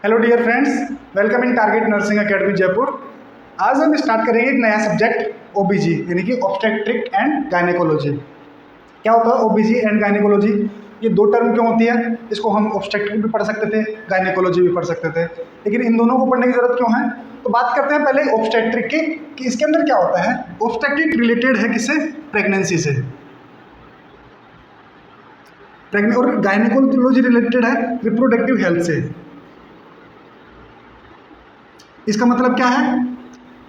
Hello dear friends, welcome in Target Nursing Academy Jaipur. आज हम start करेंगे एक नया सब्जेक्ट ओबीजी यानी कि ऑब्स्टेट्रिक एंड गायनेकोलॉजी। क्या होता है ओबीजी एंड गायनेकोलॉजी? ये दो टर्म क्यों होती है? इसको हम ऑब्स्टेट्रिक भी पढ़ सकते थे, गायनेकोलॉजी भी पढ़ सकते थे, लेकिन इन दोनों को पढ़ने की जरूरत क्यों है? तो बात करते हैं पहले ऑब्स्टेट्रिक की कि इसके अंदर क्या होता है। ऑब्स्टेट्रिक रिलेटेड है किससे? प्रेगनेंसी से। और गायनेकोलॉजी रिलेटेड है रिप्रोडक्टिव हेल्थ से। इसका मतलब क्या है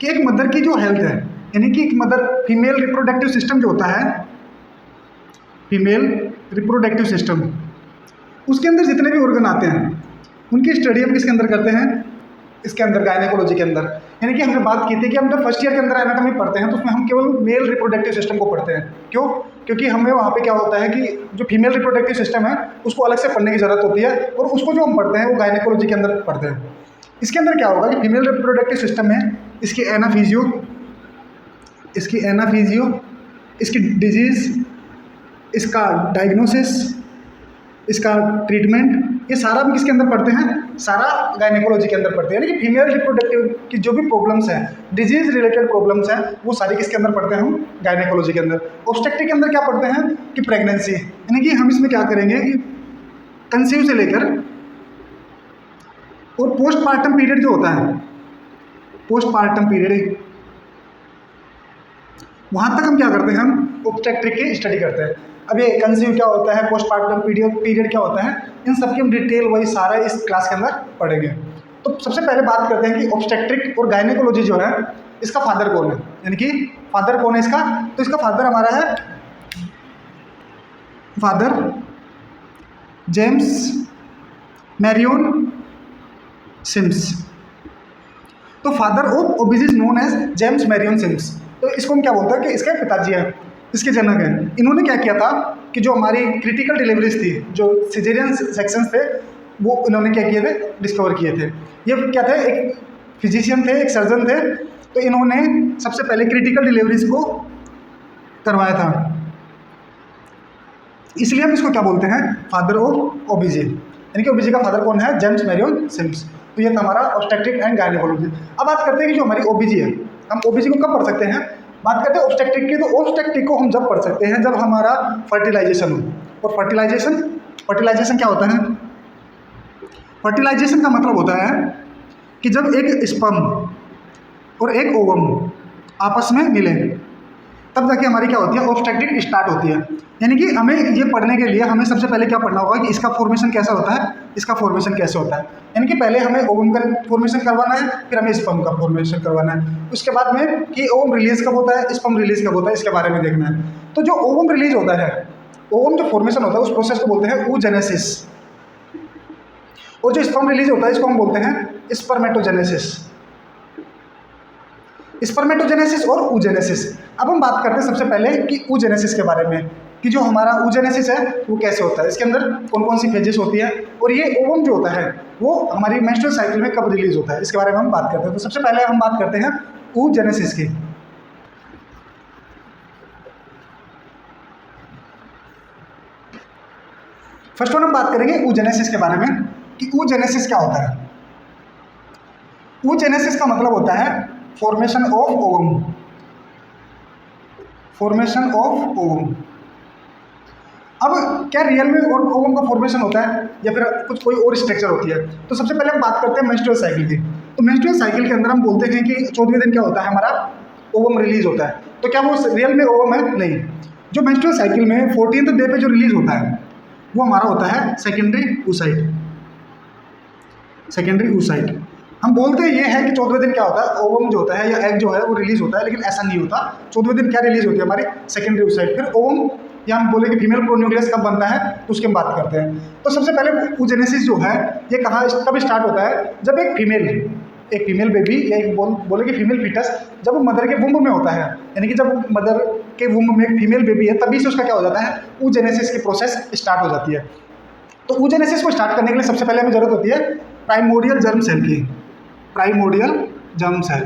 कि एक मदर की जो हेल्थ है, यानी कि एक मदर फीमेल रिप्रोडक्टिव सिस्टम जो होता है, फीमेल रिप्रोडक्टिव सिस्टम, उसके अंदर जितने भी ऑर्गन आते हैं उनकी स्टडी हम किसके अंदर करते हैं? इसके अंदर, गायनेकोलॉजी के अंदर। यानी कि हमने बात की थी कि हम जब फर्स्ट ईयर के अंदर एनाटॉमी पढ़ते हैं तो उसमें हम केवल मेल रिप्रोडक्टिव सिस्टम को पढ़ते हैं। क्यों? क्योंकि हमें वहाँ पे क्या होता है कि जो फीमेल रिप्रोडक्टिव सिस्टम है उसको अलग से पढ़ने की जरूरत होती है, और उसको जो हम पढ़ते हैं वो गायनेकोलॉजी के अंदर पढ़ते हैं। इसके अंदर क्या होगा कि फीमेल रिप्रोडक्टिव सिस्टम में इसकी एनाफीजियो, इसकी डिजीज, इसका डायग्नोसिस, इसका ट्रीटमेंट, ये सारा हम किसके अंदर पढ़ते हैं? सारा गायनेकोलॉजी के अंदर पढ़ते हैं। यानी कि फीमेल रिप्रोडक्टिव की जो भी प्रॉब्लम्स हैं, डिजीज रिलेटेड प्रॉब्लम्स हैं, वो सारी किसके अंदर पढ़ते हैं? हम गायनेकोलॉजी के अंदर। ऑब्स्टेट्रिक के अंदर क्या पढ़ते हैं कि प्रेगनेंसी, यानी कि हम इसमें क्या करेंगे कि कंसीव से लेकर और पोस्टमार्टम पीरियड जो होता है, पोस्टमार्टम पीरियड, वहाँ तक हम क्या करते हैं? हम ऑब्स्टेट्रिक की स्टडी करते हैं। अब ये कंसीव क्या होता है, पोस्टमार्टम पीरियड क्या होता है, इन सब की हम डिटेल वही सारा इस क्लास के अंदर पढ़ेंगे। तो सबसे पहले बात करते हैं कि ऑब्स्टेट्रिक और गायनेकोलॉजी जो है, इसका फादर कौन है, यानी कि फादर कौन है इसका? तो इसका फादर हमारा है फादर जेम्स मैरियन सिम्स। तो father of OBG is known as James Marion Sims. तो इसको हम क्या बोलते हैं कि इसके पिताजी हैं, इसके जनक हैं। इन्होंने क्या किया था कि जो हमारी क्रिटिकल डिलीवरीज थी, जो सिजेरियन सेक्शंस थे, वो इन्होंने क्या किए थे? डिस्कवर किए थे। ये क्या थे? एक फिजिशियन थे, एक सर्जन थे। तो इन्होंने सबसे पहले क्रिटिकल डिलीवरीज को करवाया था, इसलिए हम इसको क्या बोलते हैं? Father of OBG. यानी कि ओबीजी का फादर कौन है? James Marion Sims. तो ये था हमारा ऑब्स्टेट्रिक एंड गायनेकोलॉजी। अब बात करते हैं कि जो हमारी ओबीजी है, हम ओबीजी को कब पढ़ सकते हैं? बात करते हैं ऑब्स्टेट्रिक की। तो ऑब्स्टेट्रिक को हम जब पढ़ सकते हैं जब हमारा फर्टिलाइजेशन हो। और फर्टिलाइजेशन क्या होता है? फर्टिलाइजेशन का मतलब होता है कि जब एक स्पर्म और एक ओवम आपस में मिले, तब जाके हमारी क्या होती है? ऑब्स्टेट्रिक स्टार्ट होती है। यानी कि हमें ये पढ़ने के लिए हमें सबसे पहले क्या पढ़ना होगा कि इसका फॉर्मेशन कैसा होता है, इसका फॉर्मेशन कैसे होता है। यानी कि पहले हमें ओवम का फॉर्मेशन करवाना है, फिर हमें स्पर्म का फॉर्मेशन करवाना है। उसके बाद में कि ओवम रिलीज कब होता है, स्पर्म रिलीज कब होता है, इसके बारे में देखना है। तो जो ओवम रिलीज होता है, ओवम जो फॉर्मेशन होता है, उस प्रोसेस को बोलते हैं oogenesis, और जो स्पर्म रिलीज होता है इसको हम बोलते हैं स्पर्मेटोजेनेसिस। स्पर्मेटोजेनेसिस और oogenesis। अब हम बात करते हैं सबसे पहले कि oogenesis के बारे में, कि जो हमारा oogenesis है वो कैसे होता है, इसके अंदर कौन कौन सी फेजेस होती है, और ये ओवम जो होता है वो हमारी मेंस्ट्रुअल साइकिल में कब रिलीज होता है, इसके बारे में हम बात करते हैं। तो सबसे पहले हम बात करते हैं oogenesis की। फर्स्ट वन हम बात करेंगे oogenesis के बारे में कि oogenesis क्या होता है। oogenesis का मतलब होता है formation of ovum, formation of ovum. अब क्या रियल में ओवम का फॉर्मेशन होता है या फिर कुछ कोई और स्ट्रक्चर होती है? तो सबसे पहले हम बात करते हैं मेंस्ट्रुअल साइकिल की। तो मेंस्ट्रुअल साइकिल के अंदर हम बोलते हैं कि 14वें दिन क्या होता है? हमारा ओवम रिलीज होता है। तो क्या वो रियल में ओवम है? नहीं। जो मेंस्ट्रुअल साइकिल में 14th डे पे जो रिलीज होता है वो हमारा होता है सेकेंडरी oocyte। सेकेंडरी oocyte हम बोलते हैं ये है कि 14वें दिन क्या होता है? ओवम जो होता है या एग जो है वो रिलीज होता है, लेकिन ऐसा नहीं होता। 14वें दिन क्या रिलीज होती है? हमारी सेकेंडरी oocyte। फिर ओवम, या हम बोले कि फीमेल प्रोन्यूक्लियस कब बनता है, तो उसकी हम बात करते हैं। तो सबसे पहले oogenesis जो है ये कब स्टार्ट होता है? जब एक फीमेल बेबी या एक बोले कि फीमेल फीटस जब वो मदर के वुम्ब में होता है, यानी कि जब मदर के वुम्ब में एक फीमेल बेबी है, तभी से उसका क्या हो जाता है? oogenesis की प्रोसेस स्टार्ट हो जाती है। तो oogenesis को स्टार्ट करने के लिए सबसे पहले हमें जरूरत होती है प्राइमोर्डियल जर्म सेल की, प्राइमोर्डियल जर्म सेल,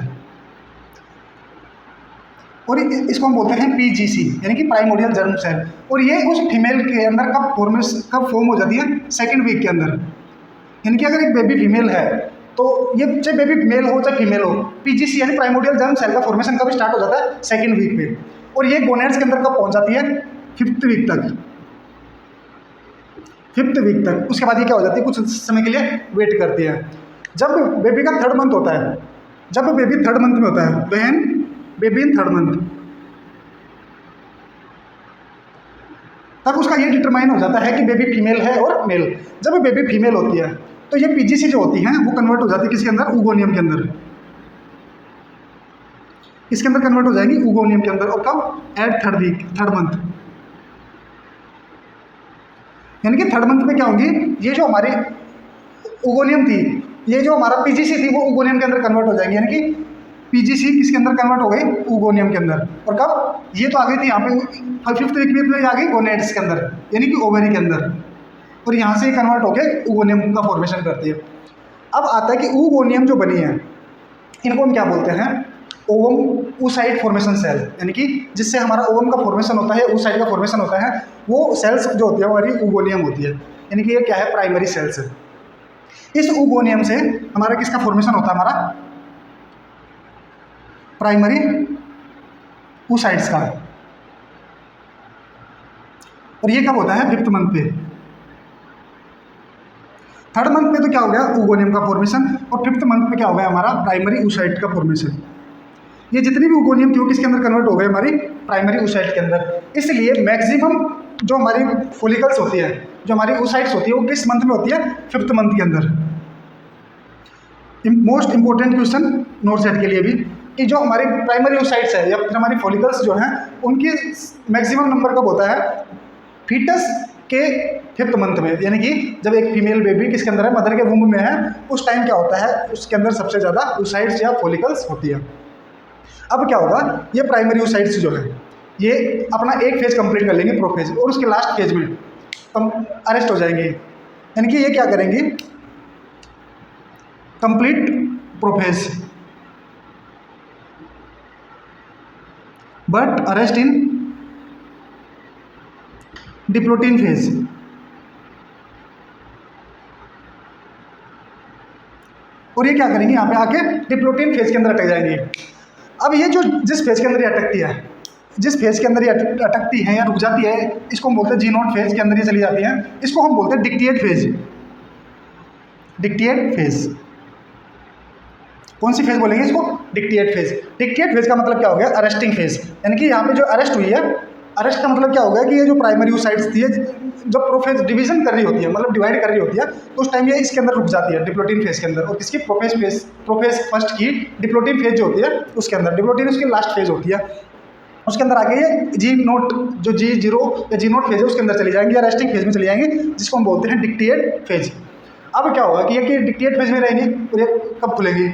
और इसको हम बोलते हैं पीजीसी, यानी कि प्राइमोर्डियल जर्म सेल। और ये उस फीमेल के अंदर कब फॉर्म हो जाती है? सेकेंड वीक के अंदर। यानी कि अगर एक बेबी फीमेल है तो ये चाहे बेबी मेल हो चाहे फीमेल हो, पीजीसी यानी प्राइमोडियल जर्म सेल का फॉर्मेशन कब स्टार्ट हो जाता है? सेकेंड वीक पे। और ये गोनेड्स के अंदर कब पहुंच जाती है? 5th वीक तक। 5th वीक तक। उसके बाद ये क्या हो जाती है? कुछ समय के लिए वेट करती है। जब बेबी का 3rd मंथ होता है, जब बेबी 3rd मंथ में होता है, when baby in 3rd month, तब उसका ये डिटरमाइन हो जाता है कि बेबी फीमेल है और मेल। जब बेबी फीमेल होती है तो ये पीजीसी जो होती है वो कन्वर्ट हो जाती है किसके अंदर? ऊगोनियम के अंदर। इसके अंदर कन्वर्ट हो जाएंगी ऊगोनियम के अंदर। और कब? At 3rd week, 3rd month. यानी कि 3rd मंथ में क्या होंगी? ये जो हमारी ऊगोनियम थी, ये जो हमारा पीजीसी थी, वो ऊगोनियम के अंदर कन्वर्ट हो जाएंगी। यानी कि पीजीसी किसके अंदर कन्वर्ट हो गई? ऊगोनियम के अंदर। और कब? ये तो आ गई थी यहाँ पे 5th वीक में आ गई गोनेड्स के अंदर, यानी कि ओवरी के अंदर। और यहाँ से कन्वर्ट होकर ऊगोनियम का फॉर्मेशन करती है। अब आता है कि ऊगोनियम जो बनी है, इनको हम क्या बोलते हैं? Ovum oocyte formation cell. यानी कि जिससे हमारा ओवम का फॉर्मेशन होता है, oocyte का फॉर्मेशन होता है, वो सेल्स जो होती है हमारी ऊगोनियम होती है। यानी कि ये क्या है? प्राइमरी सेल्स है। इस ऊगोनियम से हमारा किसका फॉर्मेशन होता है? हमारा प्राइमरी oocytes का। और ये कब होता है? 5th मंथ पे। 3rd मंथ में तो क्या हो गया? ऊगोनियम का फॉर्मेशन। और 5th मंथ में क्या हो गया? हमारा प्राइमरी oocyte का फॉर्मेशन। ये जितनी भी ऊगोनियम थी वो किसके अंदर कन्वर्ट हो गए? हमारी प्राइमरी oocyte के अंदर। इसलिए मैक्सिमम जो हमारी फॉलिकल्स होती है, जो हमारी oocytes होती है, वो किस मंथ में होती है? 5th मंथ के अंदर। Most important question not set के लिए भी, कि जो हमारी प्राइमरी oocytes है या फिर हमारी फॉलिकल्स जो हैं, उनकी मैक्सिमम नंबर कब होता है? फीटस के 5th मंथ में। यानी कि जब एक फीमेल बेबी किसके अंदर है? मदर के वुम्ब में है, उस टाइम क्या होता है? उसके अंदर सबसे ज़्यादा oocytes या फॉलिकल्स होती है। अब क्या होगा? ये प्राइमरी oocytes जो है, ये अपना एक फेज कंप्लीट कर लेंगे, प्रोफेज, और उसके लास्ट फेज में अरेस्ट हो जाएंगे। यानी कि ये क्या करेंगे? Complete prophase, but arrest in diplotene phase. और ये क्या करेंगे? यहाँ पे आके डिप्लोटिन फेज के अंदर अटक जाएंगे। अब ये जो जिस फेज के अंदर ये अटकती है, जिस फेज के अंदर ये अटकती है या रुक जाती है, इसको हम बोलते हैं जी0 फेज के अंदर ये चली जाती है। इसको हम बोलते हैं डिक्टिएट फेज। डिक्टिएट फेज। कौन सी फेज बोलेंगे इसको? डिक्टिएट फेज। डिक्टिएट फेज का मतलब क्या हो गया? Arresting phase. यानी कि यहाँ पे जो अरेस्ट हुई है, अरेस्ट का मतलब क्या हो गया? कि ये जो प्राइमरी oocytes थी, जब प्रोफेज डिवीजन कर रही होती है, मतलब डिवाइड कर रही होती है, तो उस टाइम ये इसके अंदर रुक जाती है, डिप्लोटिन फेज के अंदर। और किसकी? प्रोफेज फर्स्ट की डिप्लोटिन फेज जो होती है उसके अंदर। डिप्लोटिन उसकी लास्ट फेज होती है। उसके अंदर आगे ये जी0 जो जी0 या जी0 फेज है उसके अंदर चली जाएंगी, या रेस्टिंग फेज में चली जाएंगी, जिसको हम बोलते हैं डिक्टिएट फेज। अब क्या होगा कि ये डिक्टिएट फेज में रहेंगी और ये कब खुलेगी?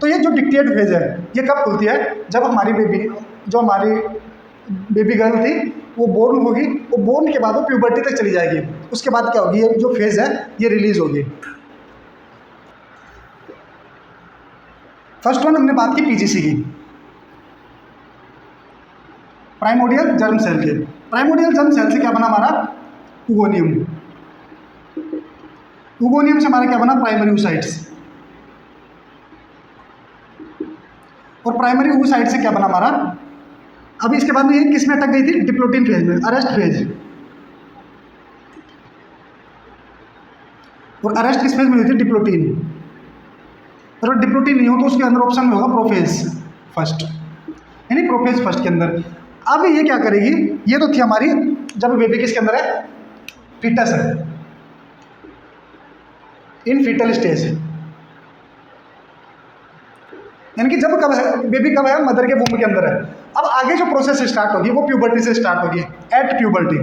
तो ये जो डिक्टिएट फेज है ये कब खुलती है? जब हमारी बेबी, जो हमारी बेबी गर्ल थी, वो बोर्न होगी, वो बोर्न के बाद वो प्यूबर्टी तक चली जाएगी। उसके बाद क्या होगी? ये जो फेज है ये रिलीज होगी। फर्स्ट वन हमने बात की पीजीसी की, प्राइमोडियल जर्म सेल के। प्राइमोडियल जर्म सेल से क्या बना हमारा? ऊगोनियम। ऊगोनियम से हमारा क्या बना? Primary oocytes। और प्राइमरी oocyte से क्या बना हमारा? अभी इसके बाद में ये किस में अटक गई थी? डिप्लोटिन फेज में, अरेस्ट फेज। और अरेस्ट किस फेज में हुई थी? डिप्लोटिन। अगर डिप्लोटिन नहीं हो तो उसके अंदर ऑप्शन में होगा प्रोफेज फर्स्ट, यानी प्रोफेज फर्स्ट के अंदर। अब ये क्या करेगी? ये तो थी हमारी जब बेबी किसके अंदर है? फीटस है, इन फीटल स्टेज। यानी कि जब कब है बेबी? कब है? मदर के वूम्ब के अंदर है। अब आगे जो प्रोसेस स्टार्ट होगी वो प्यूबर्टी से स्टार्ट होगी, एट प्यूबर्टी।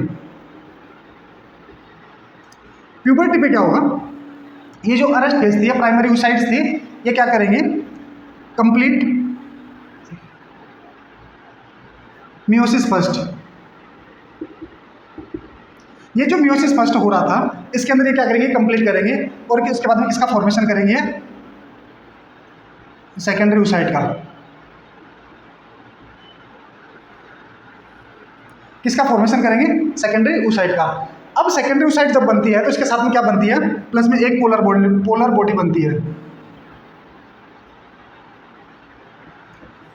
प्यूबर्टी पे क्या होगा? ये जो अरेस्ट फेज थी, प्राइमरी oocytes थी, ये क्या करेंगे? Complete meiosis first. ये जो मियोसिस फर्स्ट हो रहा था, इसके अंदर ये क्या करेंगे? कंप्लीट करेंगे। और उसके बाद में किसका फॉर्मेशन करेंगे? सेकेंडरी oocyte का। किसका फॉर्मेशन करेंगे? सेकेंडरी oocyte का। अब सेकेंडरी ओसाइट जब बनती है तो इसके साथ में क्या बनती है, प्लस में एक पोलर बॉडी बनती है।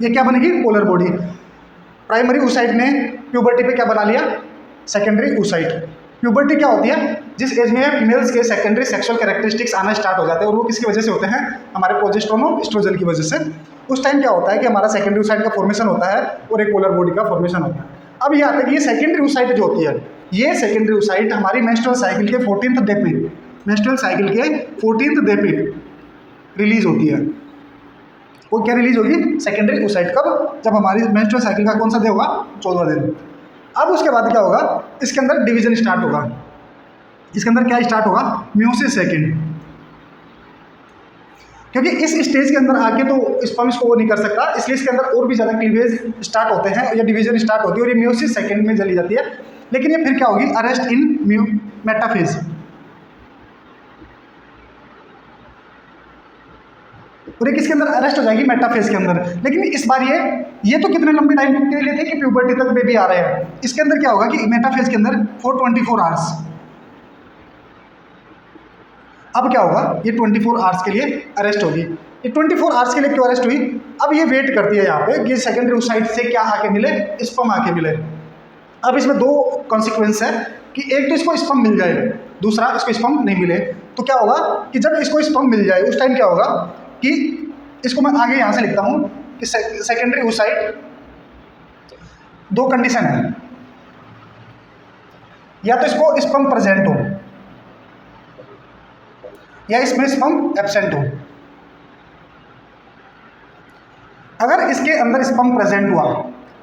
ये क्या बनेगी, पोलर बॉडी। प्राइमरी ओसाइट ने प्यूबर्टी पे क्या बना लिया, सेकेंडरी ओसाइट। प्यूबर्टी क्या होती है, जिस एज में फीमेल्स के सेकेंडरी सेक्सुअल कैरेक्टरिस्टिक्स आना स्टार्ट हो जाते हैं, और वो किसकी वजह से होते हैं, हमारे प्रोजेस्टेरोन और एस्ट्रोजन की वजह से। उस टाइम क्या होता है कि हमारा सेकेंडरी ओसाइट का फॉर्मेशन होता है और एक पोलर बॉडी का फॉर्मेशन होता है। अब ये आता है कि ये सेकेंडरी ओसाइट जो होती है, ये सेकेंडरी ओसाइट हमारी मेंस्ट्रुअल साइकिल के 14th डे पे, मेंस्ट्रुअल साइकिल के 14th डे पे रिलीज होती है। वो क्या रिलीज होगी, सेकेंडरी ओसाइट। कब, जब हमारी मेंस्ट्रुअल साइकिल का कौन सा डे होगा, 14वां दिन। अब उसके बाद क्या होगा, इसके अंदर डिवीजन स्टार्ट होगा। इसके अंदर क्या स्टार्ट होगा, मियोसिस सेकेंड। क्योंकि इस स्टेज के अंदर आके तो स्पर्म इसको वो नहीं कर सकता, इसलिए इसके अंदर और भी ज़्यादा क्लीवेज स्टार्ट होते हैं या डिवीजन स्टार्ट होती है, और ये मियोसिस सेकेंड में चली जाती है। लेकिन ये फिर क्या होगी, अरेस्ट इन मेटाफेज। और ये किसके अंदर अरेस्ट हो जाएगी, मेटाफेज के अंदर। लेकिन इस बार ये तो कितने लंबे टाइम के लिए थे कि प्यूबर्टी तक बेबी आ रहे हैं। इसके अंदर क्या होगा कि मेटाफेज के अंदर 24 आवर्स। अब क्या होगा, ये 24 आवर्स के लिए अरेस्ट होगी। ये 24 आवर्स के लिए क्यों अरेस्ट हुई, अब ये वेट करती है यहाँ पे कि सेकेंडरी ओसाइट से क्या आके मिले, स्पर्म आके मिले। अब इसमें दो कॉन्सिक्वेंस है कि एक तो इसको स्पर्म मिल जाए, दूसरा इसको स्पर्म नहीं मिले। तो क्या होगा कि जब इसको स्पर्म मिल जाए उस टाइम क्या होगा कि इसको मैं आगे यहाँ से लिखता हूँ कि सेकेंडरी ओसाइट, दो कंडीशन है, या तो इसको स्पर्म प्रेजेंट हो या इसमें स्पर्म एब्सेंट हो। अगर इसके अंदर स्पर्म प्रेजेंट हुआ,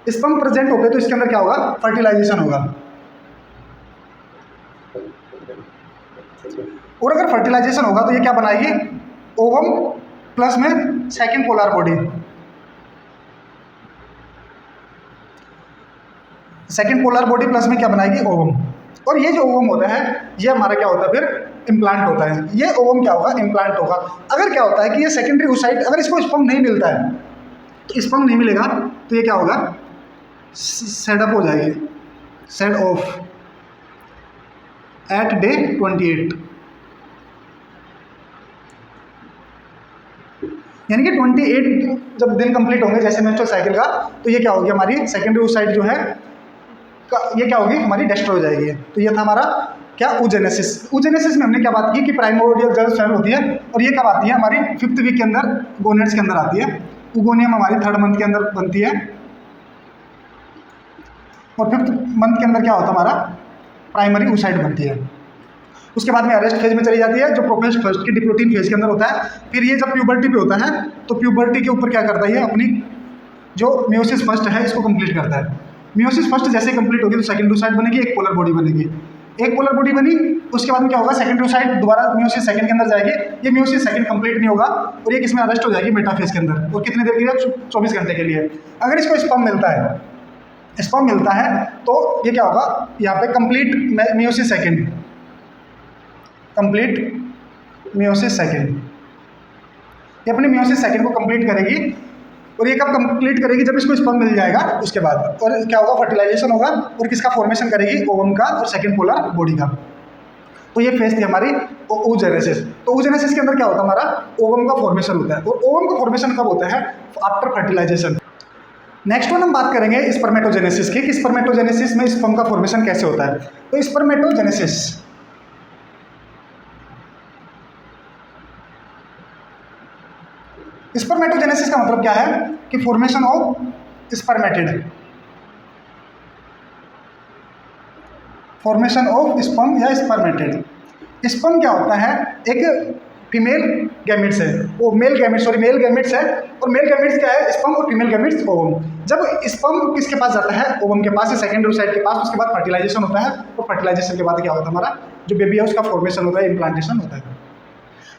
स्पर्म प्रेजेंट होते तो इसके अंदर क्या होगा, फर्टिलाइजेशन होगा। और अगर फर्टिलाइजेशन होगा तो ये क्या बनाएगी, ओवम प्लस में second polar body. Second polar body plus में क्या बनाएगी, ओवम। और ये जो ओवम होता है ये हमारा क्या होता है, फिर इम्प्लांट होता है। ये ओवम क्या होगा, इम्प्लांट होगा। अगर क्या होता है कि ये सेकेंडरी ओसाइट, अगर इसको स्पर्म नहीं मिलता है, तो स्पर्म नहीं मिलेगा तो ये क्या होगा, सेड अप हो जाएगी, सेड ऑफ एट डे 28। यानी कि 28 जब दिन कंप्लीट होंगे जैसे मेंस्ट्रुअल साइकिल का, तो ये क्या होगी, हमारी सेकेंडरी ओसाइट जो है ये क्या होगी, हमारी डिस्ट्रॉय हो जाएगी। तो ये था हमारा क्या, oogenesis। oogenesis में हमने क्या बात की कि प्राइमोर्डियल गर्भ सेल होती है, और ये कब आती है, हमारी 5th वीक के अंदर गोनेड्स के अंदर आती है। ओगोनियम हमारी 3rd मंथ के अंदर बनती है, और 5th मंथ के अंदर क्या होता है, हमारा प्राइमरी ओसाइट बनती है। उसके बाद में अरेस्ट फेज में चली जाती है, जो प्रोपेस्ट फर्स्ट की डिप्लोटिन फेज के अंदर होता है। फिर ये जब प्यूबर्टी पे होता है तो प्यूबर्टी के ऊपर क्या करता है, अपनी जो मियोसिस फर्स्ट है इसको कंप्लीट करता है। मियोसिस फर्स्ट जैसे कंप्लीट होगी तो सेकेंडरी ओसाइट बनेगी, एक पोलर बॉडी बनेगी। एक पोलर बॉडी बनी, उसके बाद में क्या होगा, सेकेंडरी ओसाइट दोबारा मियोसिस सेकंड के अंदर जाएगी। ये मियोसिस सेकंड कंप्लीट नहीं होगा और ये किसमें अरेस्ट हो जाएगी, मेटाफेज के अंदर। और कितनी देर के लिए, 24 घंटे के लिए। अगर इसको स्पर्म मिलता है, स्पर्म मिलता है तो ये क्या होगा, यहाँ पे complete meiosis second, complete meiosis second, ये अपने मियोसिस सेकंड को कंप्लीट करेगी। और ये कब कंप्लीट करेगी, जब इसको स्पर्म मिल जाएगा उसके बाद। और क्या होगा, फर्टिलाइजेशन होगा, और किसका फॉर्मेशन करेगी, ओवम का और सेकंड पोलर बॉडी का। तो ये फेज थी हमारी oogenesis। तो oogenesis के अंदर क्या होता है, हमारा ओवम का फॉर्मेशन होता है। और ओवम का फॉर्मेशन कब होता है, आफ्टर फर्टिलाइजेशन। नेक्स्ट वन हम बात करेंगे स्पर्मेटोजेनेसिस की, कि स्पर्मेटोजेनेसिस में स्पर्म का फॉर्मेशन कैसे होता है। तो स्पर्मेटोजेनेसिस, स्पर्मेटोजेनेसिस का मतलब क्या है कि formation of spermatid, formation of sperm या स्पर्मेटिड। स्पर्म क्या होता है, एक फीमेल गैमेट्स है, वो मेल गैमेट्स है, और मेल गैमेट्स क्या है, स्पर्म, और फीमेल गैमेट्स ओवम। जब स्पर्म किसके पास जाता है, ओवम के पास या सेकेंडरी ओसाइट के पास, उसके बाद फर्टिलाइजेशन होता है। और फर्टिलाइजेशन के बाद क्या होता है, हमारा जो बेबी है उसका फॉर्मेशन होता है, इम्प्लांटेशन होता है।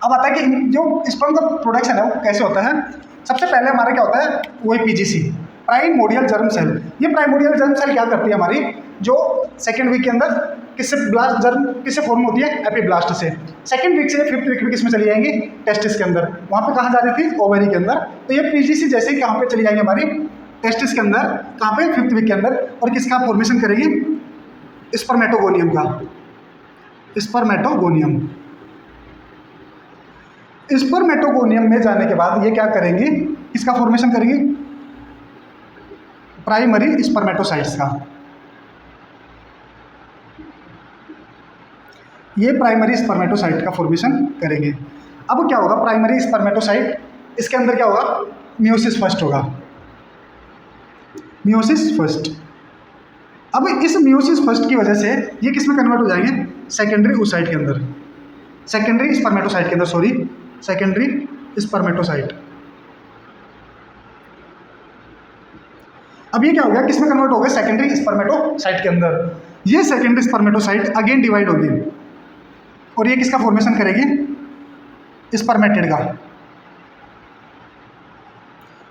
अब आता है कि जो स्पर्म का प्रोडक्शन है वो कैसे होता है। सबसे पहले हमारा क्या होता है, वही पीजीसी, प्राइमोर्डियल जर्म सेल। ये प्राइमोर्डियल जर्म सेल क्या करती है, हमारी जो सेकेंड वीक के अंदर किससे ब्लास्ट जर्म किससे फॉर्म होती है, एपीब्लास्ट से। सेकेंड वीक से 5th वीक में किस में चली जाएंगी, टेस्टिस के अंदर। वहाँ पे कहाँ जा रही थी, ओवरी के अंदर। तो ये पीजीसी जैसे ही कहाँ पे चली जाएंगी, हमारी टेस्टिस के अंदर, कहाँ पे 5th वीक के अंदर। और किसका फॉर्मेशन करेगी, स्पर्मेटोगोनियम का। स्पर्मेटोगोनियम। स्पर्मेटोगोनियम में जाने के बाद ये क्या करेंगे, किसका फॉर्मेशन करेंगे, प्राइमरी स्पर्मेटोसाइट्स का। ये प्राइमरी स्पर्मेटोसाइट का फॉर्मेशन करेंगे। अब क्या होगा, प्राइमरी स्पर्मेटोसाइट, इसके अंदर क्या होगा, मियोसिस फर्स्ट होगा, मियोसिस फर्स्ट। अब इस मियोसिस फर्स्ट की वजह से ये किस में कन्वर्ट हो जाएंगे, सेकेंडरी oocyte के अंदर, सेकेंडरी स्पर्मेटोसाइट के अंदर, सॉरी सेकेंडरी स्पर्मेटोसाइट। अब ये क्या हो गया, किस में कन्वर्ट हो गया, सेकेंडरी स्पर्मेटोसाइट के अंदर। ये सेकेंडरी स्पर्मेटोसाइट अगेन डिवाइड होगी और ये किसका फॉर्मेशन करेगी, स्पर्मेटिड का।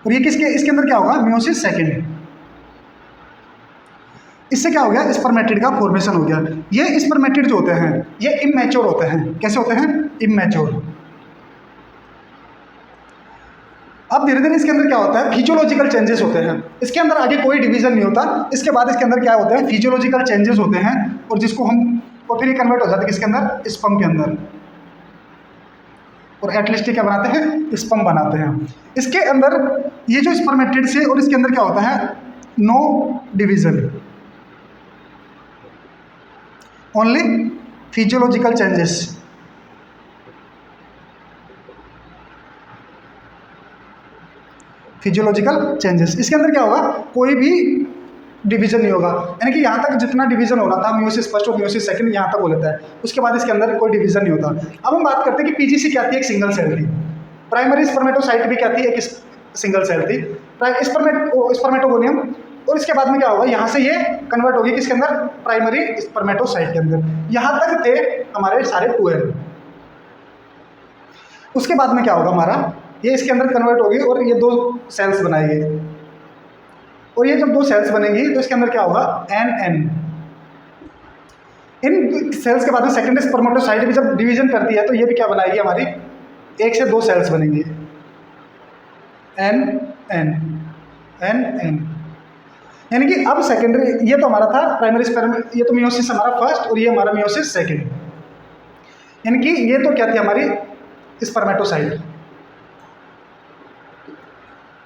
और ये किसके, इसके अंदर क्या होगा, मियोसिस सेकेंड। इससे क्या हो गया, स्पर्मेटिड का फॉर्मेशन हो गया। ये स्पर्मेटिड जो होते हैं ये इमैच्योर होते हैं। कैसे होते हैं, इमैच्योर। अब धीरे धीरे इसके अंदर क्या होता है, फिजियोलॉजिकल चेंजेस होते हैं। इसके अंदर आगे कोई डिवीजन नहीं होता, इसके बाद इसके अंदर क्या होता है, फिजियोलॉजिकल चेंजेस होते हैं और जिसको हम, और फिर ये कन्वर्ट हो जाता है किसके अंदर, स्पर्म के अंदर। और एटलीस्ट क्या बनाते हैं, स्पर्म बनाते हैं। इसके अंदर ये जो स्पर्मेटिड से और इसके अंदर क्या होता है, no division, only physiological changes. Physiological changes, इसके अंदर क्या होगा, कोई भी डिवीजन नहीं होगा। यानी कि यहाँ तक जितना डिवीजन हो रहा था, मियोसिस फर्स्ट और मियोसिस सेकंड यहाँ तक हो लेता है, उसके बाद इसके अंदर कोई डिवीजन नहीं होता। अब हम बात करते हैं कि पीजीसी क्या थी, एक सिंगल सेल थी। प्राइमरी स्पर्मेटोसाइट भी क्या थी, एक सिंगल सेल थी, स्पर्मेटोगोनियम। और इसके बाद में क्या होगा, यहाँ से ये कन्वर्ट होगी किसके अंदर, प्राइमरी स्पर्मेटोसाइट के अंदर। यहाँ तक थे हमारे सारे 2N। उसके बाद में क्या होगा हमारा, ये इसके अंदर कन्वर्ट होगी और ये 2 सेल्स बनाएगी। और ये जब 2 सेल्स बनेंगी तो इसके अंदर क्या होगा, NN। इन सेल्स के बाद में सेकेंडरी स्पर्मेटोसाइट भी जब डिवीजन करती है तो ये भी क्या बनाएगी हमारी, 1 से 2 सेल्स बनेंगी, NN। यानी कि अब सेकेंडरी, ये तो हमारा था प्राइमरी स्पर्म, ये तो मियोसिस हमारा फर्स्ट और ये हमारा मियोसिस सेकेंड। यानी कि ये तो क्या थी हमारी स्पर्मेटोसाइट।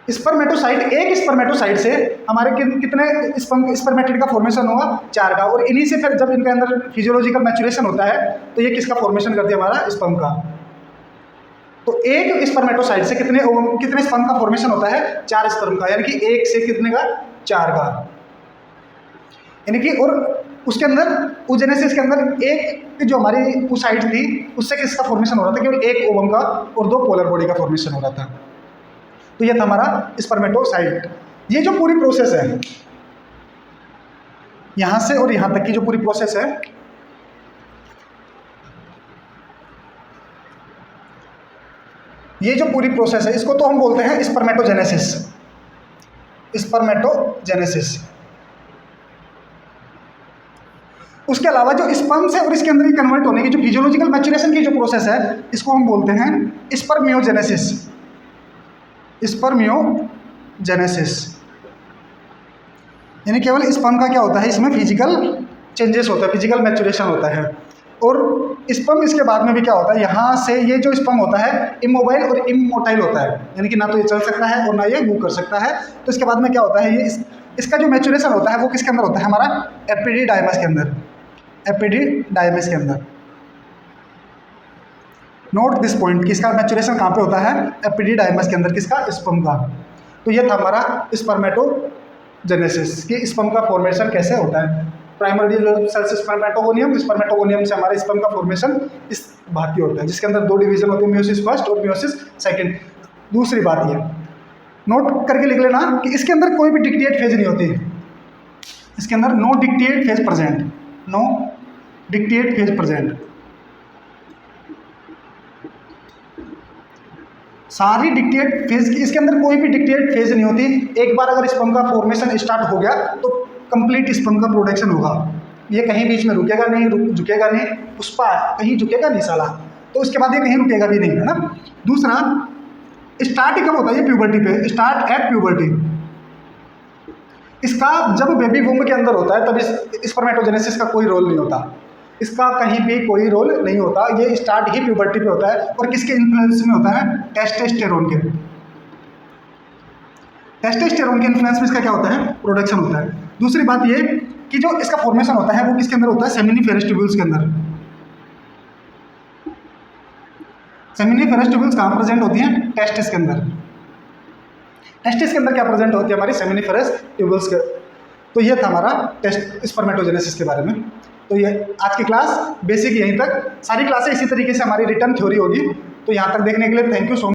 स्पर्मेटोसाइट, एक स्पर्मेटोसाइट से हमारे कितने स्पर्मेटिड का फॉर्मेशन हुआ, 4 का। और इन्हीं से फिर जब इनके अंदर फिजियोलॉजिकल मैच्योरेशन होता है तो ये किसका फॉर्मेशन करती है, हमारा स्पर्म का। तो एक स्पर्मेटोसाइट से कितने स्पर्म का फॉर्मेशन होता है, 4 स्पर्म का। यानी कि 1 से कितने का, 4 का। यानी कि और उसके अंदर oogenesis के अंदर एक जो हमारी oocyte थी उससे किसका फॉर्मेशन हो रहा था, केवल 1 ओवम का और 2 पोलर बॉडी का फॉर्मेशन हो रहा था। तो ये था हमारा स्पर्मेटोसाइट। ये जो पूरी प्रोसेस है, यहां से और यहां तक की जो पूरी प्रोसेस है, ये जो पूरी प्रोसेस है इसको तो हम बोलते हैं स्पर्मेटोजेनेसिस। स्पर्मेटोजेनेसिस। उसके अलावा जो स्पर्म से और इसके अंदर कन्वर्ट होने की जो फिजियोलॉजिकल मैच्योरेशन की जो प्रोसेस है इसको हम बोलते हैं स्पर्मियोजेनेसिस। स्पर्मियोजेनेसिस यानी केवल स्पर्म का क्या होता है, इसमें फिजिकल चेंजेस होता है, फिजिकल मैच्योरेशन होता है। और स्पर्म इसके बाद में भी क्या होता है, यहाँ से ये जो स्पर्म होता है इमोबाइल और इमोटाइल होता है, यानी कि ना तो ये चल सकता है और ना ये मूव कर सकता है। तो इसके बाद में क्या होता है, ये इसका जो मैच्योरेशन होता है वो किसके अंदर होता है, हमारा एपिडिडाइमस के अंदर। एपिडिडाइमस के अंदर नोट दिस पॉइंट कि इसका मैच्योरेशन कहाँ पे होता है, एपिडिडाइमस के अंदर, किसका, स्पर्म का। तो ये था हमारा स्पर्मेटोजेनेसिस कि स्पर्म का फॉर्मेशन कैसे होता है। प्राइमरी सेल्स स्पर्मेटोगोनियम, स्पर्मेटोगोनियम से हमारे स्पर्म का फॉर्मेशन इस भांति होता है, जिसके अंदर 2 डिवीजन होते हैं, मियोसिस फर्स्ट और मियोसिस सेकंड। दूसरी बात ये नोट करके लिख लेना कि इसके अंदर कोई भी डिक्टिएट फेज नहीं होती, इसके अंदर no dictyate phase present, no dictyate phase present. सारी डिक्टिएट फेज की, इसके अंदर कोई भी डिक्टिएट फेज नहीं होती। एक बार अगर स्पर्म का फॉर्मेशन स्टार्ट हो गया तो कंप्लीट स्पर्म का प्रोडक्शन होगा, ये कहीं बीच में रुकेगा नहीं, झुकेगा नहीं, पुष्पा कहीं झुकेगा नहीं साला, तो उसके बाद ये कहीं रुकेगा भी नहीं, है ना। दूसरा स्टार्ट कब होता है, ये प्यूबर्टी पे, स्टार्ट एट प्यूबर्टी। इसका जब बेबी वूम के अंदर होता है तब इस स्पर्मेटोजेनेसिस का कोई रोल नहीं होता। इसका कहीं भी कोई रोल नहीं होता, ये स्टार्ट ही प्यूबर्टी पे होता है। और किसके इन्फ्लुएंस में होता है? टेस्टोस्टेरोन के। टेस्टोस्टेरोन के इन्फ्लुएंस में इसका क्या होता है? प्रोडक्शन होता है। दूसरी बात ये कि जो इसका फॉर्मेशन होता है वो किसके अंदर होता है? सेमिनिफेरस ट्यूब्यूल्स के अंदर। सेमिनिफेरस ट्यूब्यूल्स कहाँ प्रेजेंट होती हैं? टेस्टिस के अंदर। टेस्टिस के अंदर क्या प्रेजेंट होती है? हमारी सेमिनिफेरस ट्यूब्यूल्स के। तो ये था हमारा टेस्ट स्पर्मेटोजेनेसिस के बारे में। तो ये आज की क्लास बेसिक यहीं तक। सारी क्लासें इसी तरीके से हमारी रिटर्न थ्योरी होगी। तो यहाँ तक देखने के लिए थैंक यू सो मच।